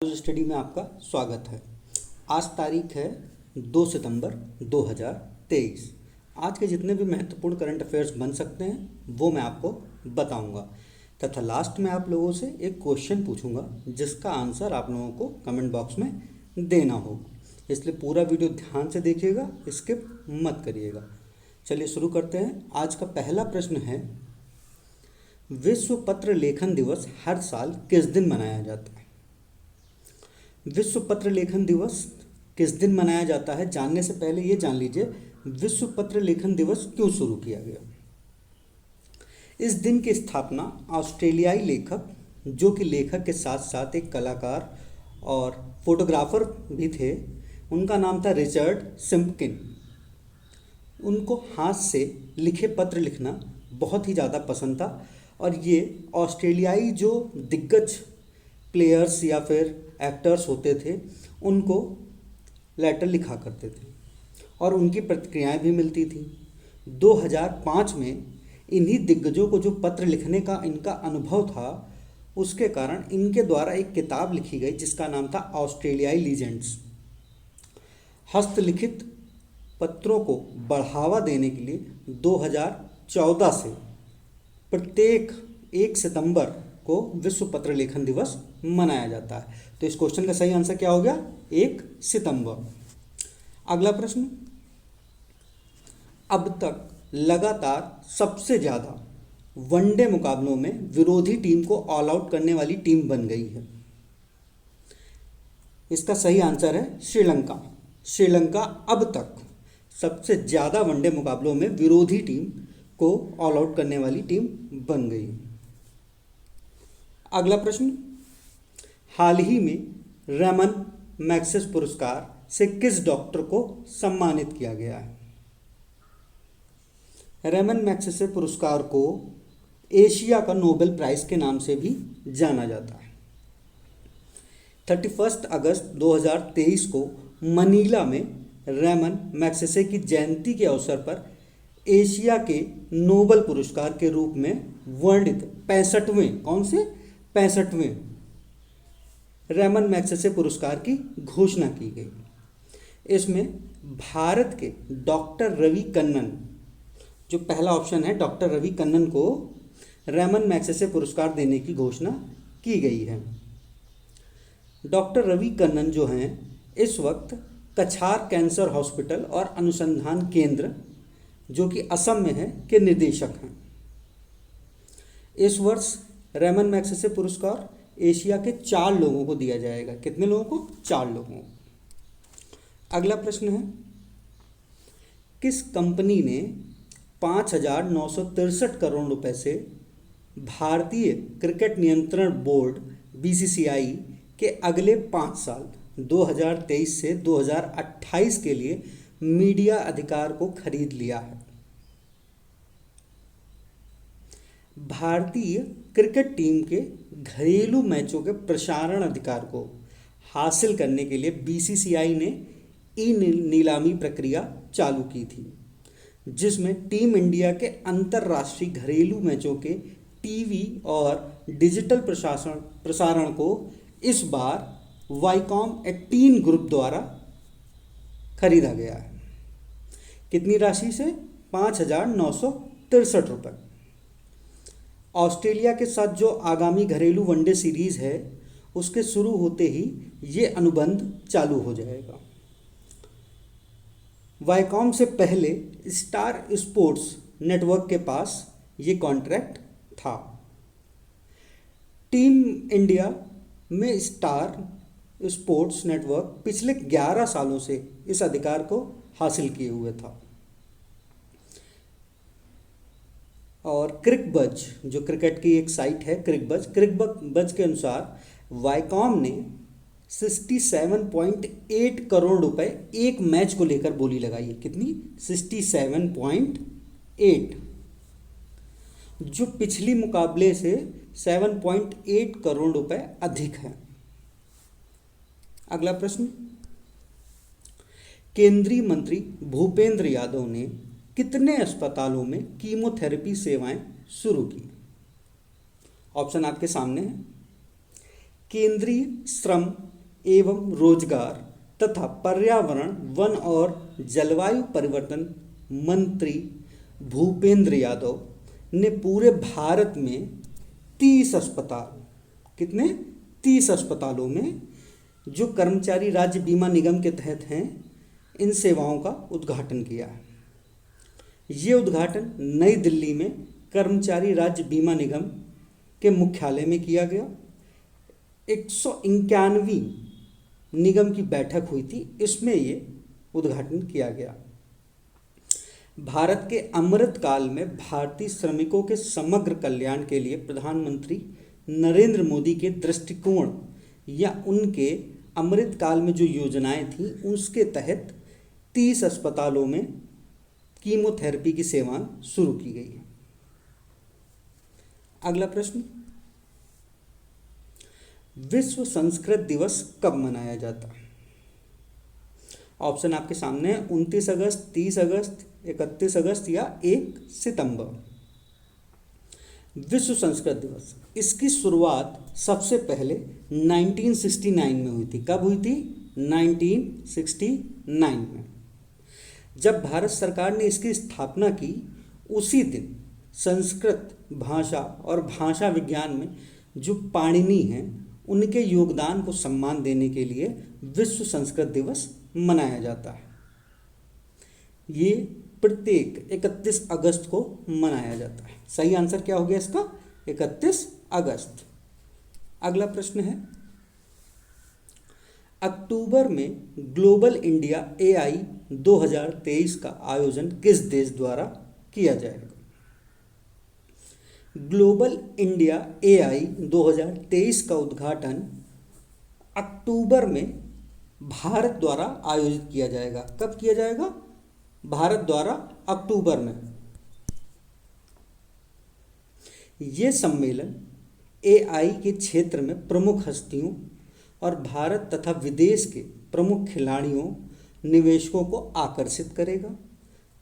Study में आपका स्वागत है। आज तारीख है 2 सितंबर 2023। आज के जितने भी महत्वपूर्ण करंट अफेयर्स बन सकते हैं वो मैं आपको बताऊंगा तथा लास्ट में आप लोगों से एक क्वेश्चन पूछूंगा जिसका आंसर आप लोगों को कमेंट बॉक्स में देना होगा। इसलिए पूरा वीडियो ध्यान से देखिएगा, स्किप मत करिएगा। चलिए शुरू करते हैं। आज का पहला प्रश्न है, विश्व पत्र लेखन दिवस हर साल किस दिन मनाया जाता है? विश्व पत्र लेखन दिवस किस दिन मनाया जाता है? जानने से पहले ये जान लीजिए विश्व पत्र लेखन दिवस क्यों शुरू किया गया। इस दिन की स्थापना ऑस्ट्रेलियाई लेखक, जो कि लेखक के साथ साथ एक कलाकार और फोटोग्राफर भी थे, उनका नाम था रिचर्ड सिम्पकिन। उनको हाथ से लिखे पत्र लिखना बहुत ही ज़्यादा पसंद था और ये ऑस्ट्रेलियाई जो दिग्गज प्लेयर्स या फिर एक्टर्स होते थे उनको लेटर लिखा करते थे और उनकी प्रतिक्रियाएं भी मिलती थी। 2005 में इन्हीं दिग्गजों को जो पत्र लिखने का इनका अनुभव था, उसके कारण इनके द्वारा एक किताब लिखी गई जिसका नाम था ऑस्ट्रेलियाई लीजेंड्स। हस्तलिखित पत्रों को बढ़ावा देने के लिए 2014 से प्रत्येक 1 सितंबर को विश्व पत्र लेखन दिवस मनाया जाता है। तो इस क्वेश्चन का सही आंसर क्या हो गया? 1 सितंबर। अगला प्रश्न, अब तक लगातार सबसे ज़्यादा वनडे मुकाबलों में विरोधी टीम को ऑल आउट करने वाली टीम बन गई है। इसका सही आंसर है श्रीलंका। श्रीलंका अब तक सबसे ज़्यादा वनडे मुकाबलों में विरोधी टीम को ऑल आउट करने वाली टीम बन गई। अगला प्रश्न, हाल ही में रैमन मैग्सेसे पुरस्कार से किस डॉक्टर को सम्मानित किया गया है? रैमन मैग्सेसे पुरस्कार को एशिया का नोबेल प्राइज के नाम से भी जाना जाता है। 31 अगस्त 2023 को मनीला में रैमन मैग्सेसे की जयंती के अवसर पर एशिया के नोबेल पुरस्कार के रूप में वर्णित 65वें रैमन मैग्सेसे पुरस्कार की घोषणा की गई। इसमें भारत के डॉक्टर रवि कन्नन, जो पहला ऑप्शन है, डॉक्टर रवि कन्नन को रैमन मैग्सेसे पुरस्कार देने की घोषणा की गई है। डॉक्टर रवि कन्नन जो हैं इस वक्त कछार कैंसर हॉस्पिटल और अनुसंधान केंद्र, जो कि असम में है, के निदेशक हैं। इस वर्ष रैमन मैग्सेसे पुरस्कार एशिया के 4 लोगों को दिया जाएगा। कितने लोगों को? 4 लोगों को। अगला प्रश्न है, किस कंपनी ने 5,963 करोड़ रुपए से भारतीय क्रिकेट नियंत्रण बोर्ड बीसीसीआई के अगले 5 साल 2023 से 2028 के लिए मीडिया अधिकार को खरीद लिया है? भारतीय क्रिकेट टीम के घरेलू मैचों के प्रसारण अधिकार को हासिल करने के लिए बीसीसीआई ने ई नीलामी प्रक्रिया चालू की थी, जिसमें टीम इंडिया के अंतर्राष्ट्रीय घरेलू मैचों के टीवी और डिजिटल प्रसारण को इस बार वाईकॉम 18 ग्रुप द्वारा खरीदा गया है। कितनी राशि से? 5,963 रुपये। ऑस्ट्रेलिया के साथ जो आगामी घरेलू वनडे सीरीज़ है उसके शुरू होते ही ये अनुबंध चालू हो जाएगा। वाईकॉम से पहले स्टार स्पोर्ट्स नेटवर्क के पास ये कॉन्ट्रैक्ट था। टीम इंडिया में स्टार स्पोर्ट्स नेटवर्क पिछले 11 सालों से इस अधिकार को हासिल किए हुए था। और क्रिकबज, जो क्रिकेट की एक साइट है, क्रिकबज के अनुसार वाईकॉम ने 67.8 करोड़ रुपए एक मैच को लेकर बोली लगाई है। कितनी? 67.8, जो पिछली मुकाबले से 7.8 करोड़ रुपए अधिक है। अगला प्रश्न, केंद्रीय मंत्री भूपेंद्र यादव ने कितने अस्पतालों में कीमोथेरेपी सेवाएं शुरू की? ऑप्शन आपके सामने है। केंद्रीय श्रम एवं रोजगार तथा पर्यावरण, वन और जलवायु परिवर्तन मंत्री भूपेंद्र यादव ने पूरे भारत में 30 अस्पताल, कितने, 30 अस्पतालों में जो कर्मचारी राज्य बीमा निगम के तहत हैं, इन सेवाओं का उद्घाटन किया है। ये उद्घाटन नई दिल्ली में कर्मचारी राज्य बीमा निगम के मुख्यालय में किया गया। 191वीं निगम की बैठक हुई थी, इसमें ये उद्घाटन किया गया। भारत के अमृत काल में भारतीय श्रमिकों के समग्र कल्याण के लिए प्रधानमंत्री नरेंद्र मोदी के दृष्टिकोण या उनके अमृत काल में जो योजनाएं थी, उसके तहत 30 अस्पतालों में कीमोथेरेपी की सेवाएं शुरू की गई है। अगला प्रश्न, विश्व संस्कृत दिवस कब मनाया जाता है? ऑप्शन आपके सामने है, 29 अगस्त, 30 अगस्त, 31 अगस्त या 1 सितंबर। विश्व संस्कृत दिवस, इसकी शुरुआत सबसे पहले 1969 में हुई थी। कब हुई थी? 1969 में। जब भारत सरकार ने इसकी स्थापना की, उसी दिन संस्कृत भाषा और भाषा विज्ञान में जो पाणिनि हैं, उनके योगदान को सम्मान देने के लिए विश्व संस्कृत दिवस मनाया जाता है। ये प्रत्येक 31 अगस्त को मनाया जाता है। सही आंसर क्या हो गया इसका? 31 अगस्त। अगला प्रश्न है, अक्टूबर में ग्लोबल इंडिया AI 2023 का आयोजन किस देश द्वारा किया जाएगा? ग्लोबल इंडिया AI 2023 का उद्घाटन अक्टूबर में भारत द्वारा आयोजित किया जाएगा। कब किया जाएगा? भारत द्वारा अक्टूबर में। ये सम्मेलन AI के क्षेत्र में प्रमुख हस्तियों और भारत तथा विदेश के प्रमुख खिलाड़ियों, निवेशकों को आकर्षित करेगा।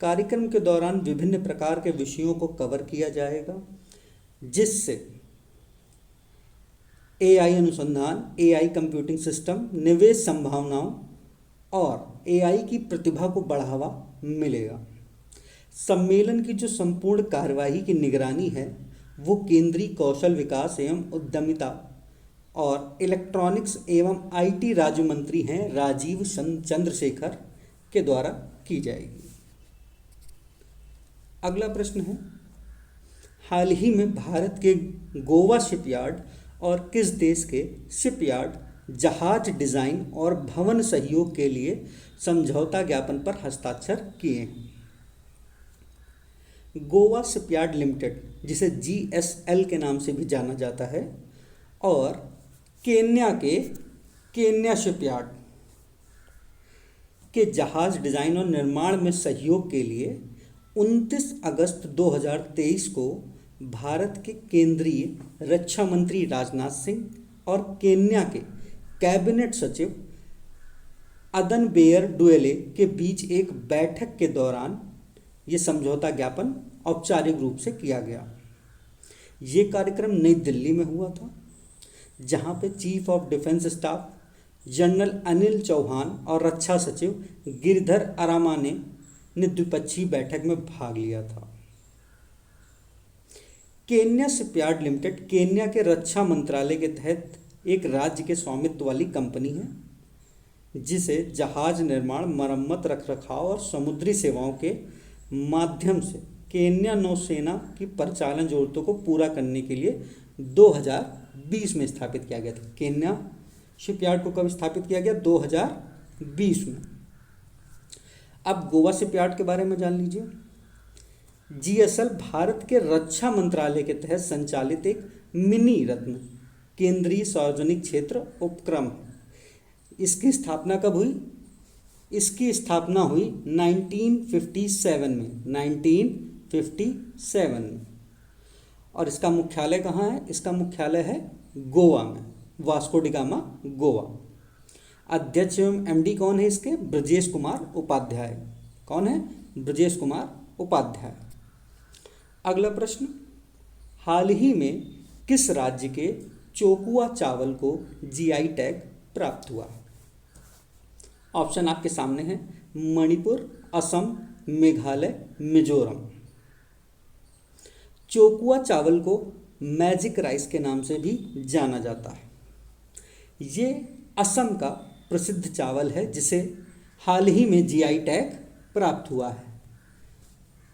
कार्यक्रम के दौरान विभिन्न प्रकार के विषयों को कवर किया जाएगा, जिससे AI अनुसंधान, AI कंप्यूटिंग सिस्टम, निवेश संभावनाओं और AI की प्रतिभा को बढ़ावा मिलेगा। सम्मेलन की जो संपूर्ण कार्यवाही की निगरानी है, वो केंद्रीय कौशल विकास एवं उद्यमिता और इलेक्ट्रॉनिक्स एवं IT राज्य मंत्री हैं राजीव चंद्रशेखर के द्वारा की जाएगी। अगला प्रश्न है, हाल ही में भारत के गोवा शिपयार्ड और किस देश के शिपयार्ड जहाज डिजाइन और भवन सहयोग के लिए समझौता ज्ञापन पर हस्ताक्षर किए हैं? गोवा शिपयार्ड लिमिटेड, जिसे GSL के नाम से भी जाना जाता है, और केन्या के केन्या शिपयार्ड के जहाज डिजाइन और निर्माण में सहयोग के लिए 29 अगस्त 2023 को भारत के केंद्रीय रक्षा मंत्री राजनाथ सिंह और केन्या के कैबिनेट सचिव अदनबेयर डुएले के बीच एक बैठक के दौरान ये समझौता ज्ञापन औपचारिक रूप से किया गया। ये कार्यक्रम नई दिल्ली में हुआ था, जहां पे chief of defence staff general Anil Chauhan और रक्षा सचिव गिरधर अरामाने ने द्विपक्षीय बैठक में भाग लिया था। केन्या शिपयार्ड लिमिटेड केन्या के रक्षा मंत्रालय के तहत एक राज्य के स्वामित्व वाली कंपनी है, जिसे जहाज निर्माण, मरम्मत, रखरखाव और समुद्री सेवाओं के माध्यम से केन्या नौसेना की परिचालन जरूरतों को पूरा करने के लिए 2020 में स्थापित किया गया था। केन्या शिपयार्ड को कब स्थापित किया गया? 2020 में। अब गोवा शिपयार्ड के बारे में जान लीजिए। GSL भारत के रक्षा मंत्रालय के तहत संचालित एक मिनी रत्न केंद्रीय सार्वजनिक क्षेत्र उपक्रम है। इसकी स्थापना कब हुई? इसकी स्थापना हुई 1957 में, 1957 में। और इसका मुख्यालय कहाँ है? इसका मुख्यालय है गोवा में, वास्को डी गामा, गोवा। अध्यक्ष एवं MD कौन है इसके? ब्रजेश कुमार उपाध्याय। कौन है? ब्रजेश कुमार उपाध्याय। अगला प्रश्न, हाल ही में किस राज्य के चोकुआ चावल को GI टैग प्राप्त हुआ? ऑप्शन आपके सामने है, मणिपुर, असम, मेघालय, मिजोरम। चोकुआ चावल को मैजिक राइस के नाम से भी जाना जाता है। ये असम का प्रसिद्ध चावल है जिसे हाल ही में जीआई टैग प्राप्त हुआ है।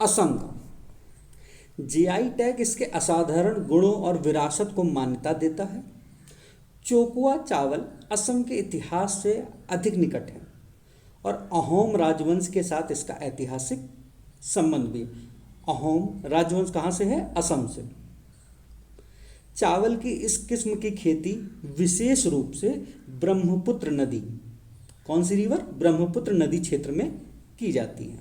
असम का जीआई टैग इसके असाधारण गुणों और विरासत को मान्यता देता है। चोकुआ चावल असम के इतिहास से अधिक निकट है और अहोम राजवंश के साथ इसका ऐतिहासिक संबंध भी। अहोम राजवंश कहाँ से है? असम से। चावल की इस किस्म की खेती विशेष रूप से ब्रह्मपुत्र नदी, कौन सी रिवर? ब्रह्मपुत्र नदी क्षेत्र में की जाती है।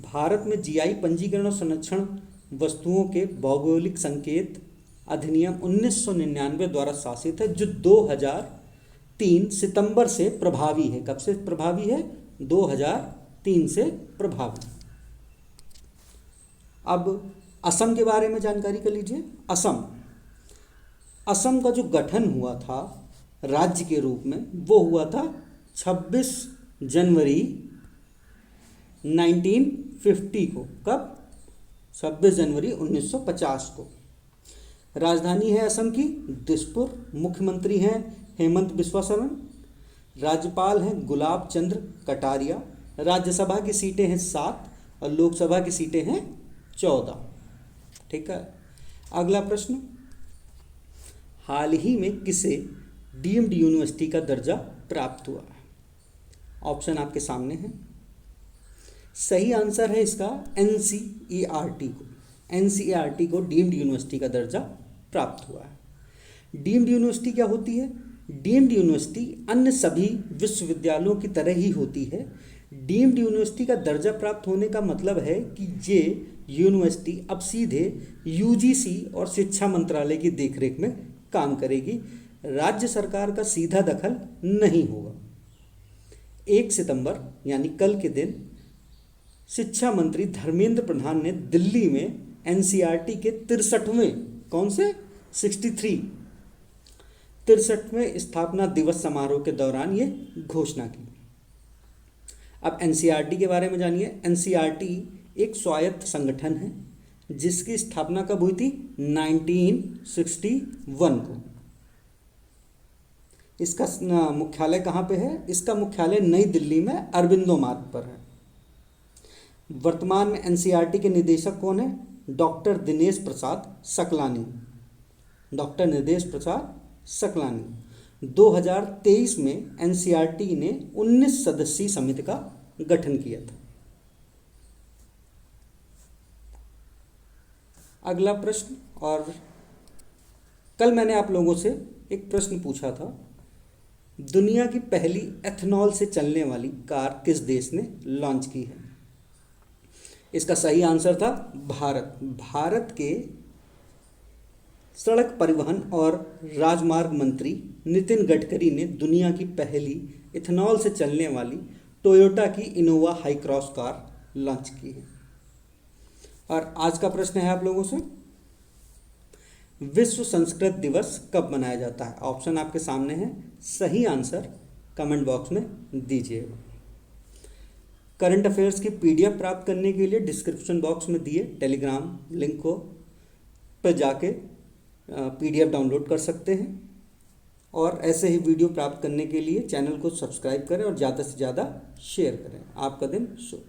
भारत में जीआई पंजीकरण और संरक्षण वस्तुओं के भौगोलिक संकेत अधिनियम 1999 द्वारा शासित है, जो 2003 सितंबर से प्रभावी है। कब से प्रभावी है? 2003 से प्रभावी। अब असम के बारे में जानकारी कर लीजिए। असम का जो गठन हुआ था राज्य के रूप में, वो हुआ था 26 जनवरी 1950 को। कब? 26 जनवरी 1950 को। राजधानी है असम की दिसपुर। मुख्यमंत्री हैं हेमंत बिस्वा शर्मा। राज्यपाल हैं गुलाब चंद्र कटारिया। राज्यसभा की सीटें हैं 7 और लोकसभा की सीटें हैं 14। ठीक है। अगला प्रश्न, हाल ही में किसे डीम्ड यूनिवर्सिटी का दर्जा प्राप्त हुआ है? ऑप्शन आपके सामने है। सही आंसर है इसका एनसीईआरटी को। एनसीईआरटी को डीम्ड यूनिवर्सिटी का दर्जा प्राप्त हुआ है। डीम्ड यूनिवर्सिटी क्या होती है? डीम्ड यूनिवर्सिटी अन्य सभी विश्वविद्यालयों की तरह ही होती है। डीम्ड यूनिवर्सिटी का दर्जा प्राप्त होने का मतलब है कि ये यूनिवर्सिटी अब सीधे यूजीसी और शिक्षा मंत्रालय की देखरेख में काम करेगी। राज्य सरकार का सीधा दखल नहीं होगा। 1 सितंबर यानी कल के दिन शिक्षा मंत्री धर्मेंद्र प्रधान ने दिल्ली में एनसीईआरटी के 63वें, कौन से? 63वें स्थापना दिवस समारोह के दौरान ये घोषणा की। अब एनसीईआरटी के बारे में जानिए। एनसीईआरटी एक स्वायत्त संगठन है जिसकी स्थापना कब हुई थी? 1961 को। इसका मुख्यालय कहाँ पे है? इसका मुख्यालय नई दिल्ली में अरबिंदो मार्ग पर है। वर्तमान में एनसीईआरटी के निदेशक कौन है? डॉक्टर दिनेश प्रसाद सकलानी। डॉक्टर दिनेश प्रसाद सकलानी। 2023 में एनसीईआरटी ने 19 सदस्यीय समिति का गठन किया था। अगला प्रश्न, और कल मैंने आप लोगों से एक प्रश्न पूछा था, दुनिया की पहली एथनॉल से चलने वाली कार किस देश ने लॉन्च की है? इसका सही आंसर था भारत। भारत के सड़क परिवहन और राजमार्ग मंत्री नितिन गडकरी ने दुनिया की पहली इथेनॉल से चलने वाली टोयोटा की Innova high cross car launch की है। और आज का प्रश्न है आप लोगों से, विश्व संस्कृत दिवस कब मनाया जाता है? ऑप्शन आपके सामने है। सही आंसर कमेंट बॉक्स में दीजिएगा। करंट अफेयर्स की पीडीएफ प्राप्त करने के लिए डिस्क्रिप्शन बॉक्स में दिए टेलीग्राम लिंक को पर जाके पीडीएफ डाउनलोड कर सकते हैं। और ऐसे ही वीडियो प्राप्त करने के लिए चैनल को सब्सक्राइब करें और ज़्यादा से ज़्यादा शेयर करें। आपका दिन शुभ।